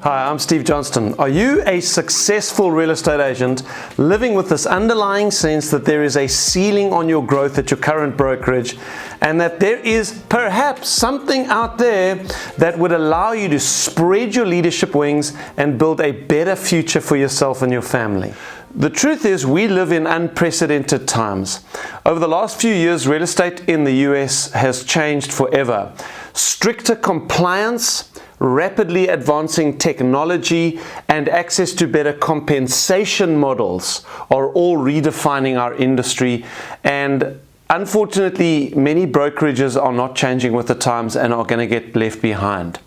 Hi, I'm Steve Johnston. Are you a successful real estate agent living with this underlying sense that there is a ceiling on your growth at your current brokerage and that there is perhaps something out there that would allow you to spread your leadership wings and build a better future for yourself and your family? The truth is, we live in unprecedented times. Over the last few years, real estate in the US has changed forever. Stricter compliance, rapidly advancing technology, and access to better compensation models are all redefining our industry, and unfortunately many brokerages are not changing with the times and are going to get left behind.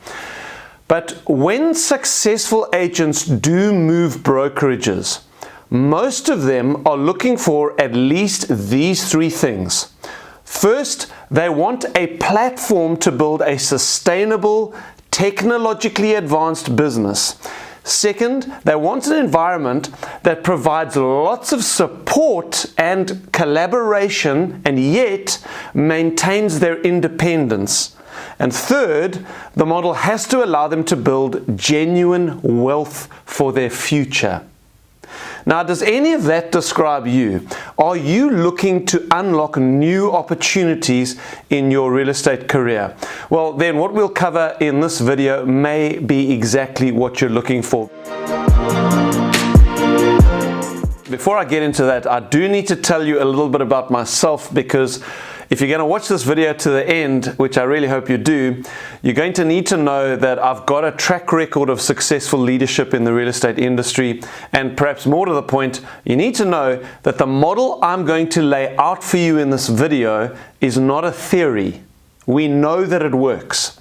But when successful agents do move brokerages, most of them are looking for at least these three things. First, they want a platform to build a sustainable, technologically advanced business. Second, they want an environment that provides lots of support and collaboration and yet maintains their independence. And third, the model has to allow them to build genuine wealth for their future. Now, does any of that describe you? Are you looking to unlock new opportunities in your real estate career? Well, then what we'll cover in this video may be exactly what you're looking for. Before I get into that, I do need to tell you a little bit about myself, because if you're going to watch this video to the end, which I really hope you do, you're going to need to know that I've got a track record of successful leadership in the real estate industry, and perhaps more to the point, you need to know that the model I'm going to lay out for you in this video is not a theory. We know that it works.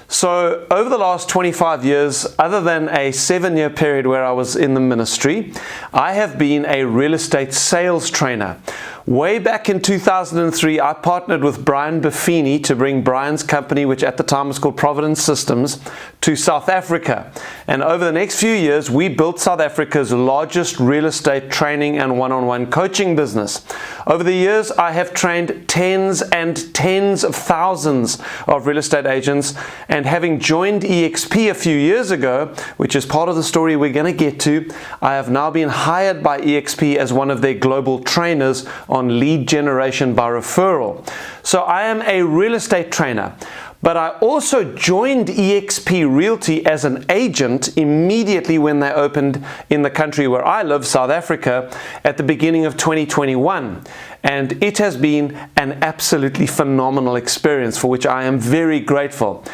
So over the last 25 years, other than a 7-year period where I was in the ministry, I have been a real estate sales trainer. Way back in 2003, I partnered with Brian Buffini to bring Brian's company, which at the time was called Providence Systems, to South Africa. And over the next few years, we built South Africa's largest real estate training and one-on-one coaching business. Over the years, I have trained tens and tens of thousands of real estate agents, and having joined eXp a few years ago, which is part of the story we're going to get to, I have now been hired by eXp as one of their global trainers on lead generation by referral. So I am a real estate trainer, but I also joined eXp Realty as an agent immediately when they opened in the country where I live, South Africa, at the beginning of 2021. And it has been an absolutely phenomenal experience for which I am very grateful.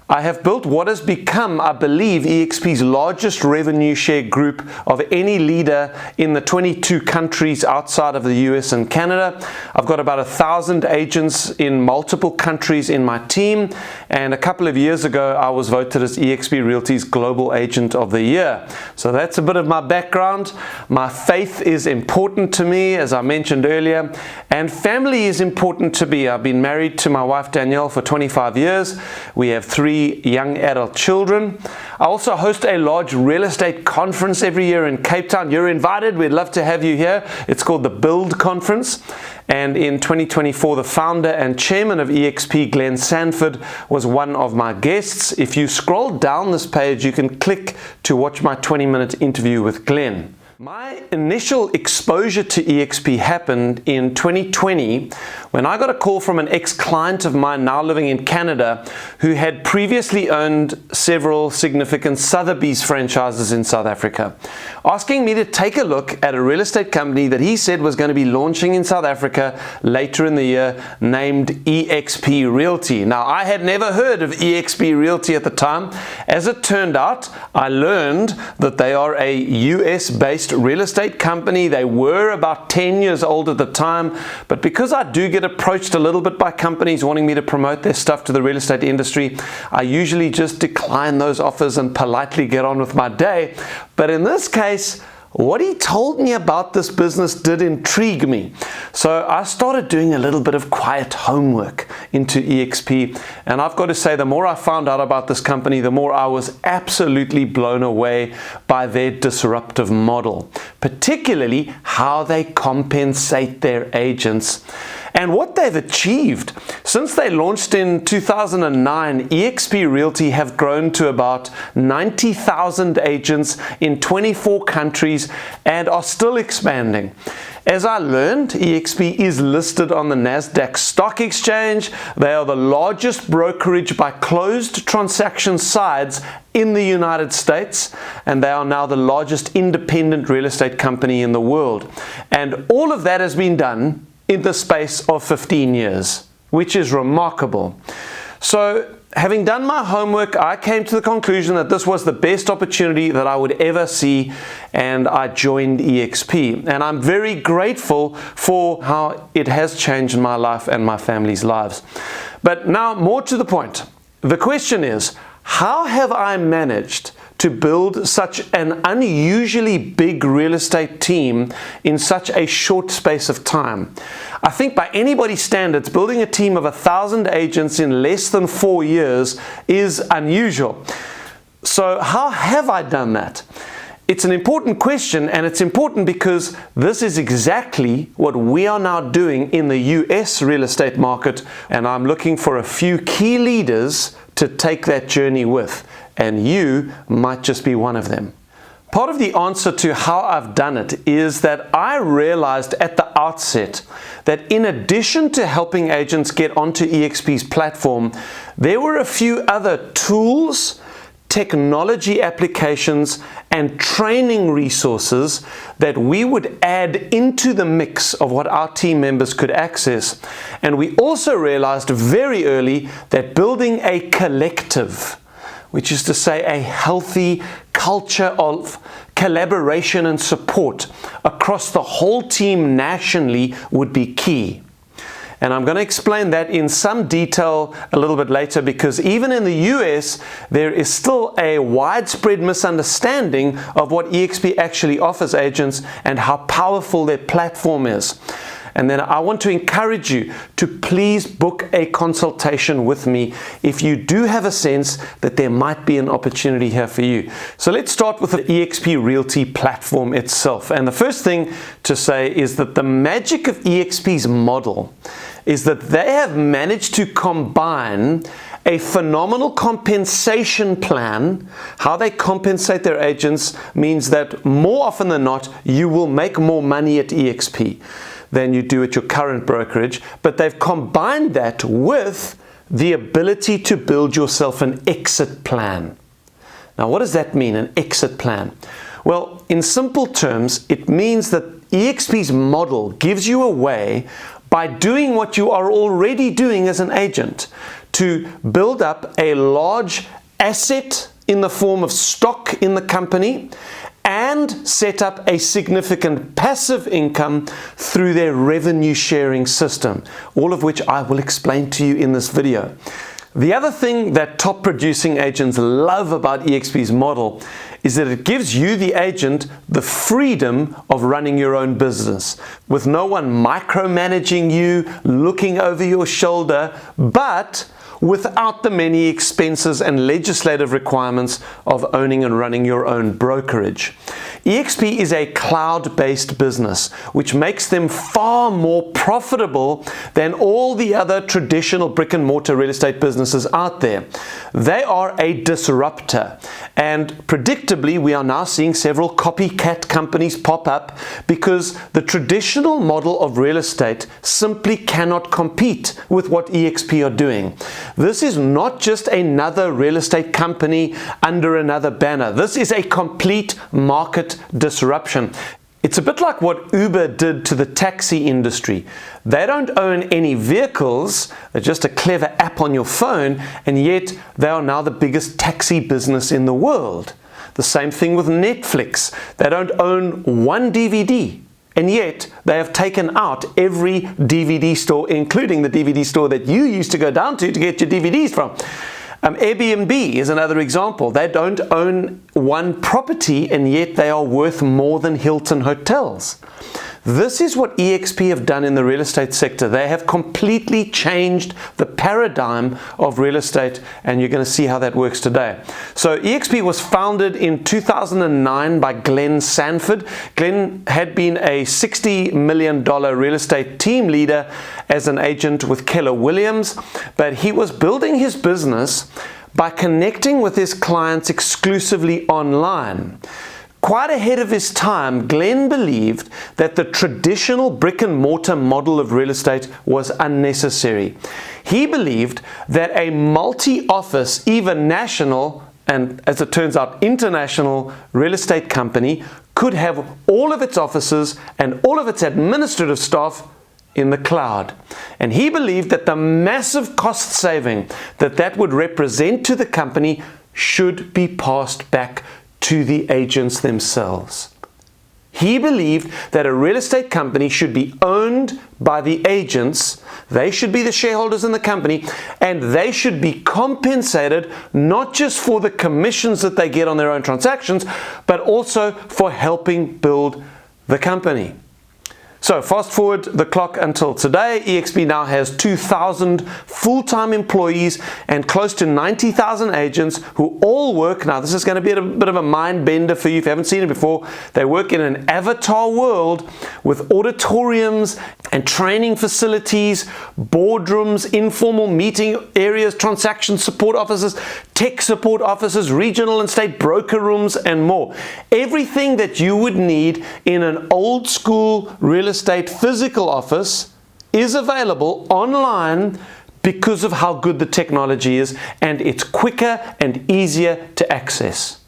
I have built what has become, I believe, eXp's largest revenue share group of any leader in the 22 countries outside of the US and Canada. I've got about 1,000 agents in multiple countries in my team, and a couple of years ago I was voted as eXp Realty's Global Agent of the Year. So that's a bit of my background. My faith is important to me, as I mentioned earlier, and family is important to me. I've been married to my wife Danielle for 25 years. We have 3 young adult children. I also host a large real estate conference every year in Cape Town. You're invited. We'd love to have you here. It's called the Build Conference. And in 2024, the founder and chairman of eXp, Glenn Sanford, was one of my guests. If you scroll down this page, you can click to watch my 20-minute interview with Glenn. My initial exposure to eXp happened in 2020 when I got a call from an ex-client of mine now living in Canada who had previously owned several significant Sotheby's franchises in South Africa, asking me to take a look at a real estate company that he said was going to be launching in South Africa later in the year, named eXp Realty. Now, I had never heard of eXp Realty at the time. As it turned out, I learned that they are a US-based real estate company. They were about 10 years old at the time, but because I do get approached a little bit by companies wanting me to promote their stuff to the real estate industry, I usually just decline those offers and politely get on with my day. But in this case, what he told me about this business did intrigue me. So I started doing a little bit of quiet homework into eXp, and I've got to say, the more I found out about this company, the more I was absolutely blown away by their disruptive model, particularly how they compensate their agents. and what they've achieved. Since they launched in 2009, eXp Realty have grown to about 90,000 agents in 24 countries and are still expanding. As I learned, eXp is listed on the Nasdaq Stock Exchange. They are the largest brokerage by closed transaction sides in the United States, and they are now the largest independent real estate company in the world. And all of that has been done in the space of 15 years, which is remarkable. So, having done my homework, I came to the conclusion that this was the best opportunity that I would ever see, and I joined eXp. And I'm very grateful for how it has changed my life and my family's lives. But now, more to the point. The question is, how have I managed to build such an unusually big real estate team in such a short space of time? I think by anybody's standards, building a team of 1,000 agents in less than 4 years is unusual. So how have I done that? It's an important question, and it's important because this is exactly what we are now doing in the US real estate market, and I'm looking for a few key leaders to take that journey with, and you might just be one of them. Part of the answer to how I've done it is that I realized at the outset that in addition to helping agents get onto eXp's platform, there were a few other tools, technology applications, and training resources that we would add into the mix of what our team members could access. And we also realized very early that building a collective, which is to say a healthy culture of collaboration and support across the whole team nationally, would be key. And I'm going to explain that in some detail a little bit later, because even in the US, there is still a widespread misunderstanding of what eXp actually offers agents and how powerful their platform is. And then I want to encourage you to please book a consultation with me if you do have a sense that there might be an opportunity here for you. So let's start with the eXp Realty platform itself. And the first thing to say is that the magic of eXp's model is that they have managed to combine a phenomenal compensation plan. How they compensate their agents means that more often than not, you will make more money at eXp than you do at your current brokerage, but they've combined that with the ability to build yourself an exit plan. Now, what does that mean, an exit plan? Well, in simple terms, it means that eXp's model gives you a way, by doing what you are already doing as an agent, to build up a large asset in the form of stock in the company and set up a significant passive income through their revenue sharing system, all of which I will explain to you in this video. The other thing that top producing agents love about eXp's model is that it gives you, the agent, the freedom of running your own business, with no one micromanaging you, looking over your shoulder, but without the many expenses and legislative requirements of owning and running your own brokerage. eXp is a cloud-based business, which makes them far more profitable than all the other traditional brick-and-mortar real estate businesses out there. They are a disruptor, and predictably we are now seeing several copycat companies pop up because the traditional model of real estate simply cannot compete with what eXp are doing. This is not just another real estate company under another banner. This is a complete market disruption. It's a bit like what Uber did to the taxi industry. They don't own any vehicles, they're just a clever app on your phone, and yet they are now the biggest taxi business in the world. The same thing with Netflix. They don't own one DVD, and yet they have taken out every DVD store, including the DVD store that you used to go down to get your DVDs from. Airbnb is another example. They don't own one property, and yet they are worth more than Hilton hotels. This is what eXp have done in the real estate sector. They have completely changed the paradigm of real estate, and you're going to see how that works today. So eXp was founded in 2009 by Glenn Sanford. Glenn had been a $60 million real estate team leader as an agent with Keller Williams, but he was building his business by connecting with his clients exclusively online. Quite ahead of his time, Glenn believed that the traditional brick and mortar model of real estate was unnecessary. He believed that a multi-office, even national, and as it turns out, international real estate company could have all of its offices and all of its administrative staff in the cloud. And he believed that the massive cost saving that would represent to the company should be passed back to the agents themselves. He believed that a real estate company should be owned by the agents. They should be the shareholders in the company, and they should be compensated not just for the commissions that they get on their own transactions, but also for helping build the company. So fast forward the clock until today, eXp now has 2,000 full-time employees and close to 90,000 agents who all work. Now this is going to be a bit of a mind bender for you if you haven't seen it before. They work in an avatar world with auditoriums and training facilities, boardrooms, informal meeting areas, transaction support offices, tech support offices, regional and state broker rooms, and more. Everything that you would need in an old school real estate physical office is available online because of how good the technology is, and it's quicker and easier to access.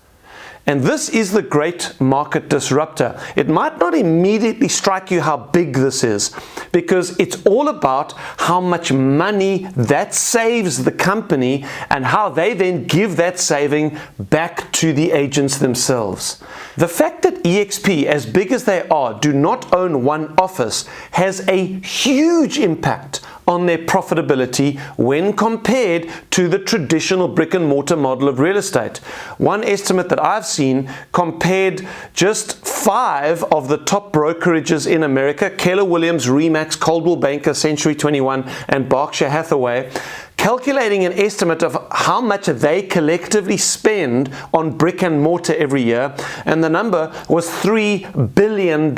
And this is the great market disruptor. It might not immediately strike you how big this is, because it's all about how much money that saves the company and how they then give that saving back to the agents themselves. The fact that eXp, as big as they are, do not own one office has a huge impact on their profitability when compared to the traditional brick and mortar model of real estate. One estimate that I've seen compared just 5 of the top brokerages in America, Keller Williams, Remax, Coldwell Banker, Century 21, and Berkshire Hathaway, calculating an estimate of how much they collectively spend on brick and mortar every year, and the number was $3 billion.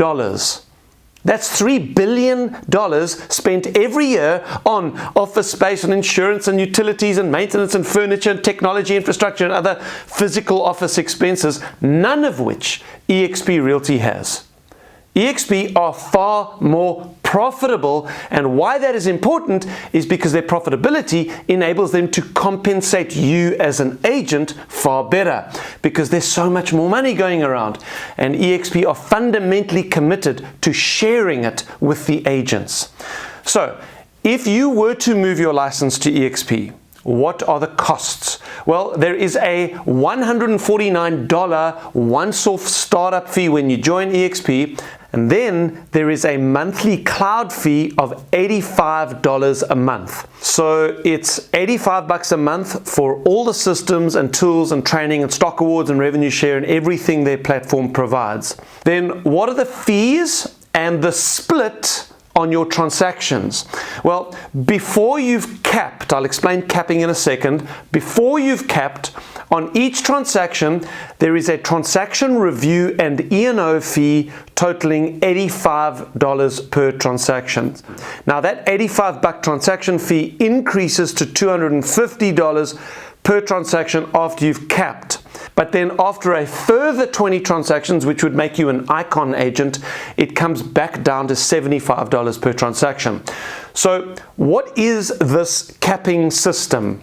That's $3 billion spent every year on office space and insurance and utilities and maintenance and furniture and technology infrastructure and other physical office expenses, none of which eXp Realty has. eXp are far more profitable, and why that is important is because their profitability enables them to compensate you as an agent far better, because there's so much more money going around, and eXp are fundamentally committed to sharing it with the agents. So if you were to move your license to eXp, what are the costs? Well, there is a $149 once-off startup fee when you join eXp, and then there is a monthly cloud fee of $85 a month. So it's $85 a month for all the systems and tools and training and stock awards and revenue share and everything their platform provides. Then what are the fees and the split on your transactions? Well, before you've capped, I'll explain capping in a second, before you've capped, on each transaction, there is a transaction review and E&O fee totaling $85 per transaction. Now that $85 transaction fee increases to $250 per transaction after you've capped. But then after a further 20 transactions, which would make you an icon agent, it comes back down to $75 per transaction. So what is this capping system?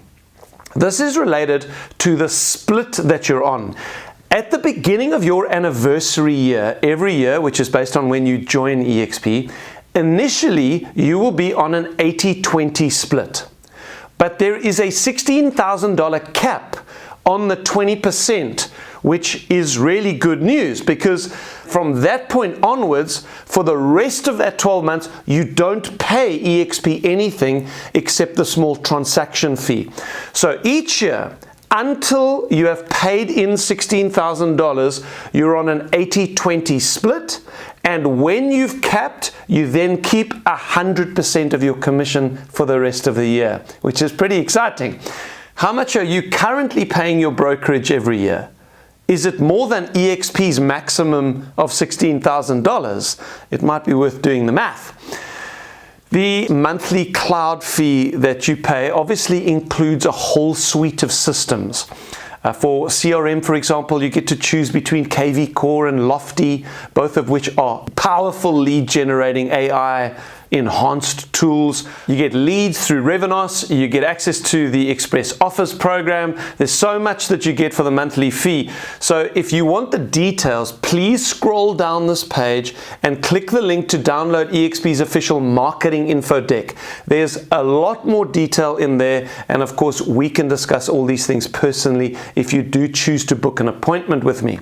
This is related to the split that you're on. At the beginning of your anniversary year, every year, which is based on when you join eXp, initially you will be on an 80-20 split. But there is a $16,000 cap on the 20%, which is really good news, because from that point onwards, for the rest of that 12 months, you don't pay eXp anything except the small transaction fee. So each year, Until you have paid in $16,000, you're on an 80-20 split. And when you've capped, you then keep 100% of your commission for the rest of the year, which is pretty exciting. How much are you currently paying your brokerage every year? Is it more than eXp's maximum of $16,000? It might be worth doing the math. The monthly cloud fee that you pay obviously includes a whole suite of systems. For CRM, for example, you get to choose between KV Core and Lofty, both of which are powerful lead generating AI enhanced tools. You get leads through Revenos, you get access to the Express Offers program. There's so much that you get for the monthly fee. So if you want the details, please scroll down this page and click the link to download eXp's official marketing info deck. There's a lot more detail in there, and of course we can discuss all these things personally if you do choose to book an appointment with me.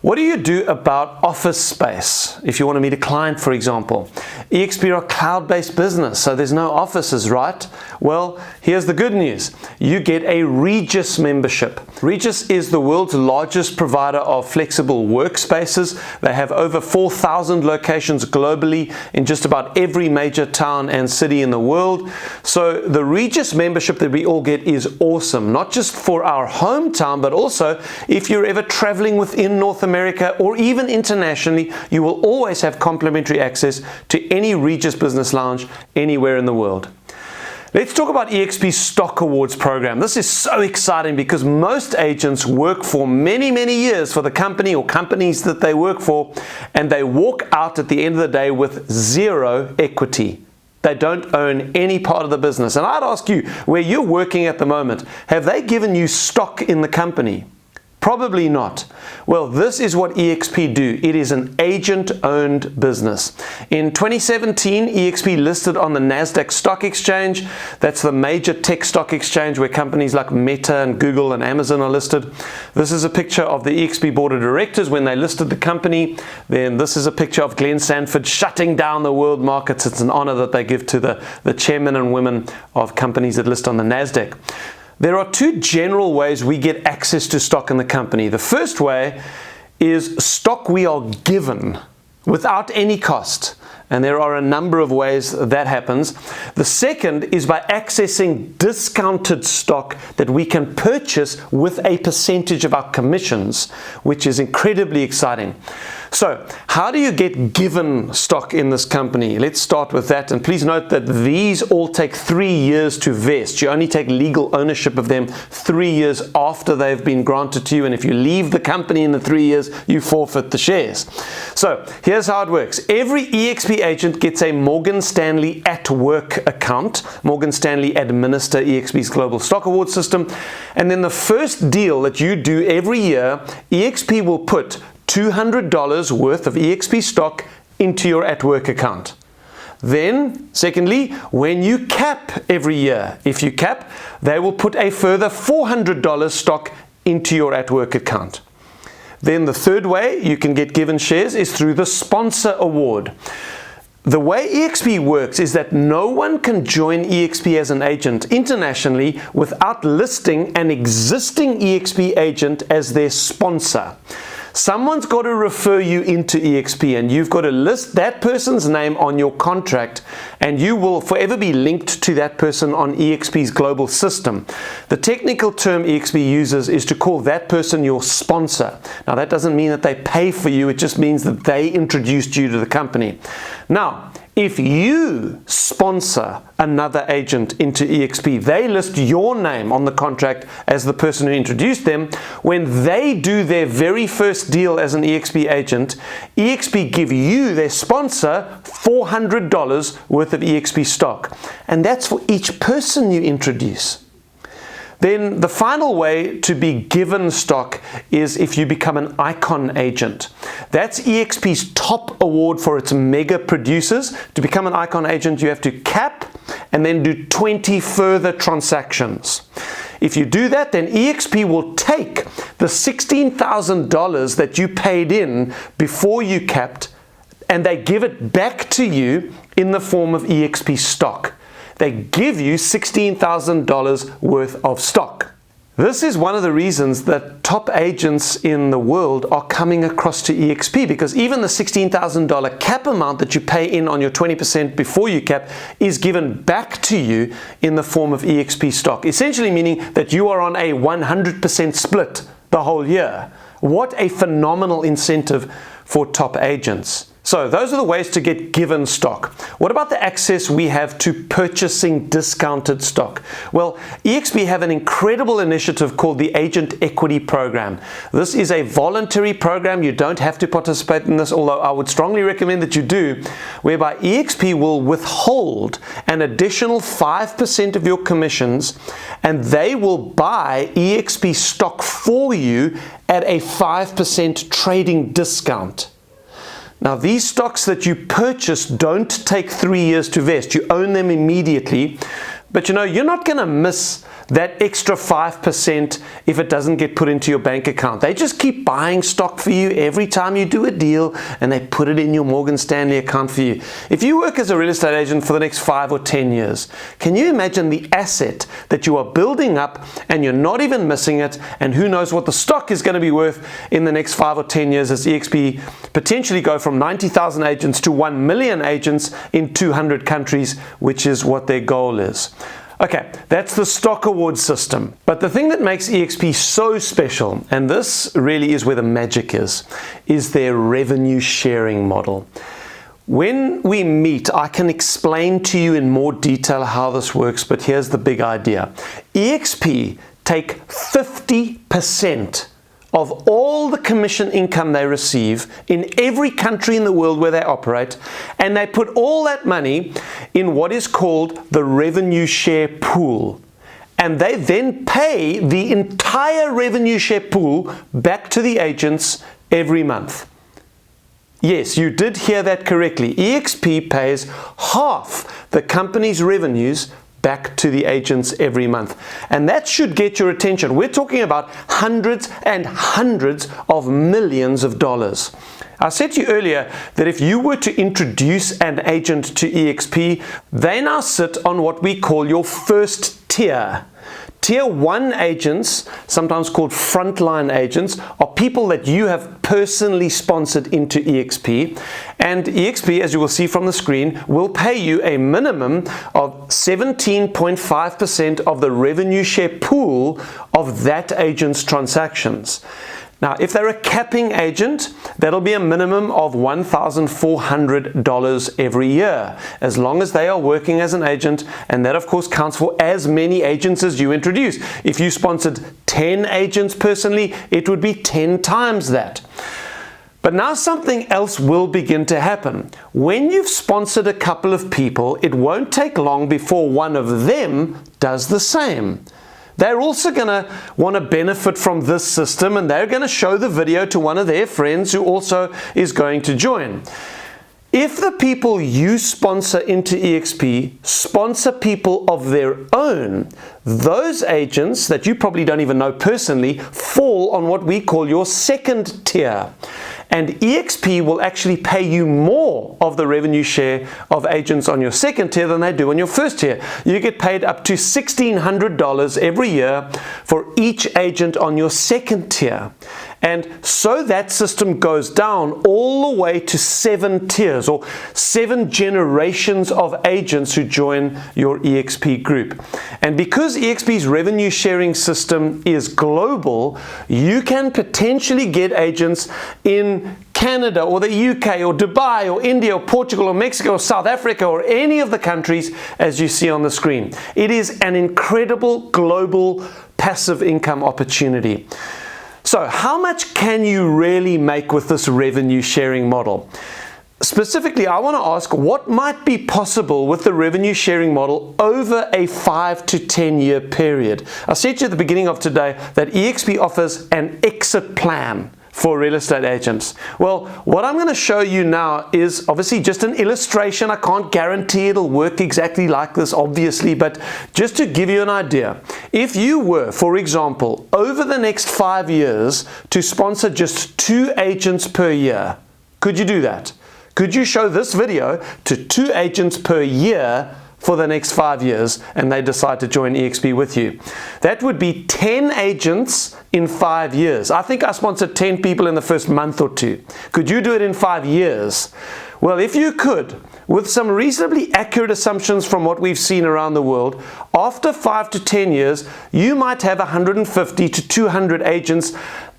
What do you do about office space? If you want to meet a client, for example. eXp are a cloud-based business, so there's no offices, right? Well, here's the good news. You get a Regus membership. Regus is the world's largest provider of flexible workspaces. They have over 4,000 locations globally in just about every major town and city in the world. So the Regus membership that we all get is awesome, not just for our hometown, but also if you're ever traveling within North America or even internationally, you will always have complimentary access to any Regus Business Lounge anywhere in the world. Let's talk about eXp's Stock Awards program. This is so exciting because most agents work for many years for the company or companies that they work for, and they walk out at the end of the day with zero equity. They don't own any part of the business. And I'd ask you, where you're working at the moment, have they given you stock in the company? Probably not. Well, this is what eXp do. It is an agent-owned business. In 2017, eXp listed on the NASDAQ stock exchange. That's the major tech stock exchange where companies like Meta and Google and Amazon are listed. This is a picture of the eXp board of directors when they listed the company. Then this is a picture of Glenn Sanford shutting down the world markets. It's an honor that they give to the chairmen and women of companies that list on the NASDAQ. There are two general ways we get access to stock in the company. The first way is stock we are given without any cost. And there are a number of ways that happens. The second is by accessing discounted stock that we can purchase with a percentage of our commissions, which is incredibly exciting. So, how do you get given stock in this company? Let's start with that. And please note that these all take 3 years to vest. You only take legal ownership of them 3 years after they've been granted to you. And if you leave the company in the 3 years, you forfeit the shares. So, here's how it works. Every eXp agent gets a Morgan Stanley at work account. Morgan Stanley administer eXp's global stock award system. And then the first deal that you do every year, eXp will put $200 worth of eXp stock into your at work account. Then, secondly, when you cap every year, if you cap, they will put a further $400 stock into your at work account. Then the third way you can get given shares is through the sponsor award. The way eXp works is that no one can join eXp as an agent internationally without listing an existing eXp agent as their sponsor. Someone's got to refer you into eXp, and you've got to list that person's name on your contract, and you will forever be linked to that person on eXp's global system. The technical term eXp uses is to call that person your sponsor. Now, that doesn't mean that they pay for you, it just means that they introduced you to the company. Now, if you sponsor another agent into eXp, they list your name on the contract as the person who introduced them. When they do their very first deal as an eXp agent, eXp give you, their sponsor, $400 worth of eXp stock. And that's for each person you introduce. Then the final way to be given stock is if you become an icon agent. That's eXp's top award for its mega producers. To become an icon agent, you have to cap and then do 20 further transactions. If you do that, then eXp will take the $16,000 that you paid in before you capped, and they give it back to you in the form of eXp stock. They give you $16,000 worth of stock. This is one of the reasons that top agents in the world are coming across to eXp, because even the $16,000 cap amount that you pay in on your 20% before you cap is given back to you in the form of eXp stock, essentially meaning that you are on a 100% split the whole year. What a phenomenal incentive for top agents. So those are the ways to get given stock. What about the access we have to purchasing discounted stock? Well, eXp have an incredible initiative called the Agent Equity Program. This is a voluntary program. You don't have to participate in this, although I would strongly recommend that you do, whereby eXp will withhold an additional 5% of your commissions, and they will buy eXp stock for you at a 5% trading discount. Now, these stocks that you purchase don't take 3 years to vest. You own them immediately. But you know, you're not going to miss that extra 5% if it doesn't get put into your bank account. They just keep buying stock for you every time you do a deal, and they put it in your Morgan Stanley account for you. If you work as a real estate agent for the next 5 or 10 years, can you imagine the asset that you are building up and you're not even missing it, and who knows what the stock is going to be worth in the next 5 or 10 years as eXp potentially go from 90,000 agents to 1 million agents in 200 countries, which is what their goal is. Okay, that's the stock award system. But the thing that makes eXp so special, and this really is where the magic is their revenue sharing model. When we meet, I can explain to you in more detail how this works, but here's the big idea. eXp take 50% of all the commission income they receive in every country in the world where they operate, and they put all that money in what is called the revenue share pool. And they then pay the entire revenue share pool back to the agents every month. Yes, you did hear that correctly. eXp pays half the company's revenues back to the agents every month. And that should get your attention. We're talking about hundreds and hundreds of millions of dollars. I said to you earlier that if you were to introduce an agent to eXp, they now sit on what we call your first tier. Tier 1 agents, sometimes called frontline agents, are people that you have personally sponsored into eXp. And eXp, as you will see from the screen, will pay you a minimum of 17.5% of the revenue share pool of that agent's transactions. Now, if they're a capping agent, that'll be a minimum of $1,400 every year, as long as they are working as an agent, and that of course counts for as many agents as you introduce. If you sponsored 10 agents personally, it would be 10 times that. But now something else will begin to happen. When you've sponsored a couple of people, it won't take long before one of them does the same. They're also going to want to benefit from this system, and they're going to show the video to one of their friends who also is going to join. If the people you sponsor into eXp sponsor people of their own, those agents that you probably don't even know personally fall on what we call your second tier. And eXp will actually pay you more of the revenue share of agents on your second tier than they do on your first tier. You get paid up to $1,600 every year for each agent on your second tier. And so that system goes down all the way to 7 tiers, or 7 generations of agents who join your eXp group. And because eXp's revenue sharing system is global, you can potentially get agents in Canada or the UK or Dubai or India or Portugal or Mexico or South Africa or any of the countries as you see on the screen. It is an incredible global passive income opportunity. So how much can you really make with this revenue sharing model? Specifically, I want to ask what might be possible with the revenue sharing model over a 5 to 10 year period. I said to you at the beginning of today that eXp offers an exit plan for real estate agents. Well, what I'm going to show you now is obviously just an illustration. I can't guarantee it'll work exactly like this, obviously, but just to give you an idea, if you were, for example, over the next 5 years to sponsor just 2 agents per year, could you do that? Could you show this video to 2 agents per year for the next 5 years and they decide to join eXp with you. That would be 10 agents in 5 years. I think I sponsored 10 people in the first month or two. Could you do it in 5 years? Well, if you could, with some reasonably accurate assumptions from what we've seen around the world, after 5 to 10 years, you might have 150 to 200 agents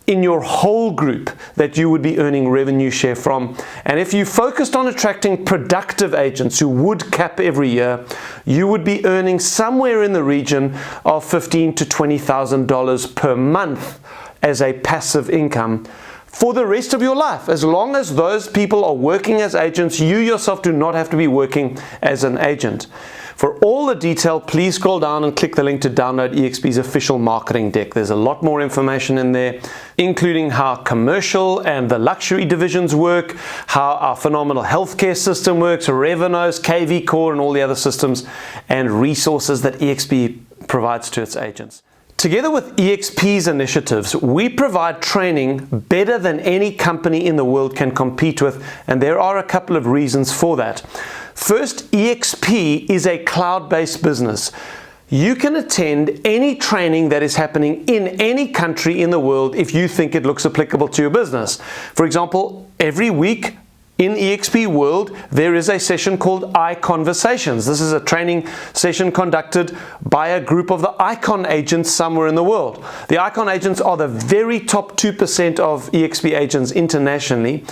in your whole group that you would be earning revenue share from. And if you focused on attracting productive agents who would cap every year, you would be earning somewhere in the region of $15,000 to $20,000 per month as a passive income for the rest of your life. As long as those people are working as agents, you yourself do not have to be working as an agent. For all the detail, please scroll down and click the link to download eXp's official marketing deck. There's a lot more information in there, including how commercial and the luxury divisions work, how our phenomenal healthcare system works, Revenos, KV Core, and all the other systems and resources that eXp provides to its agents. Together with eXp's initiatives, we provide training better than any company in the world can compete with, and there are a couple of reasons for that. First, eXp is a cloud-based business. You can attend any training that is happening in any country in the world if you think it looks applicable to your business. For example, every week in eXp World, there is a session called iConversations. This is a training session conducted by a group of the Icon agents somewhere in the world. The Icon agents are the very top 2% of eXp agents internationally.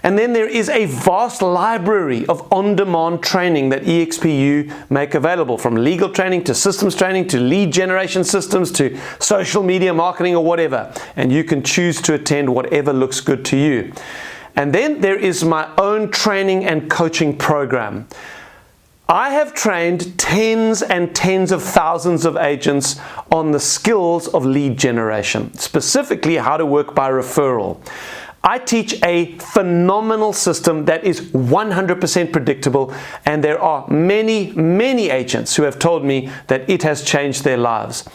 And then there is a vast library of on-demand training that eXpU make available, from legal training to systems training to lead generation systems to social media marketing or whatever. And you can choose to attend whatever looks good to you. And then there is my own training and coaching program. I have trained tens and tens of thousands of agents on the skills of lead generation, specifically how to work by referral. I teach a phenomenal system that is 100% predictable, and there are many, many agents who have told me that it has changed their lives.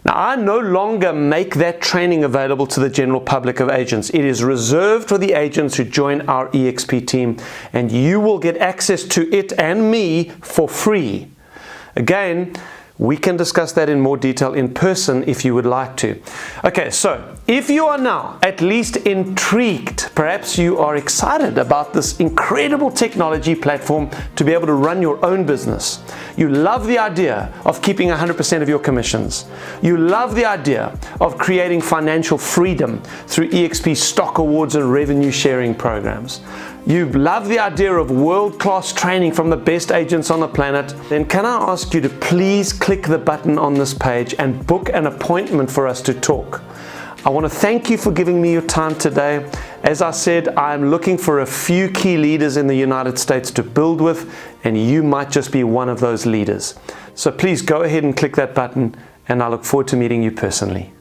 Now, I no longer make that training available to the general public of agents. It is reserved for the agents who join our eXp team, and you will get access to it and me for free. Again, we can discuss that in more detail in person if you would like to. Okay, so if you are now at least intrigued, perhaps you are excited about this incredible technology platform to be able to run your own business. You love the idea of keeping 100% of your commissions. You love the idea of creating financial freedom through eXp stock awards and revenue sharing programs. You love the idea of world-class training from the best agents on the planet. Then can I ask you to please click the button on this page and book an appointment for us to talk. I want to thank you for giving me your time today. As I said, I'm looking for a few key leaders in the United States to build with, and you might just be one of those leaders. So please go ahead and click that button, and I look forward to meeting you personally.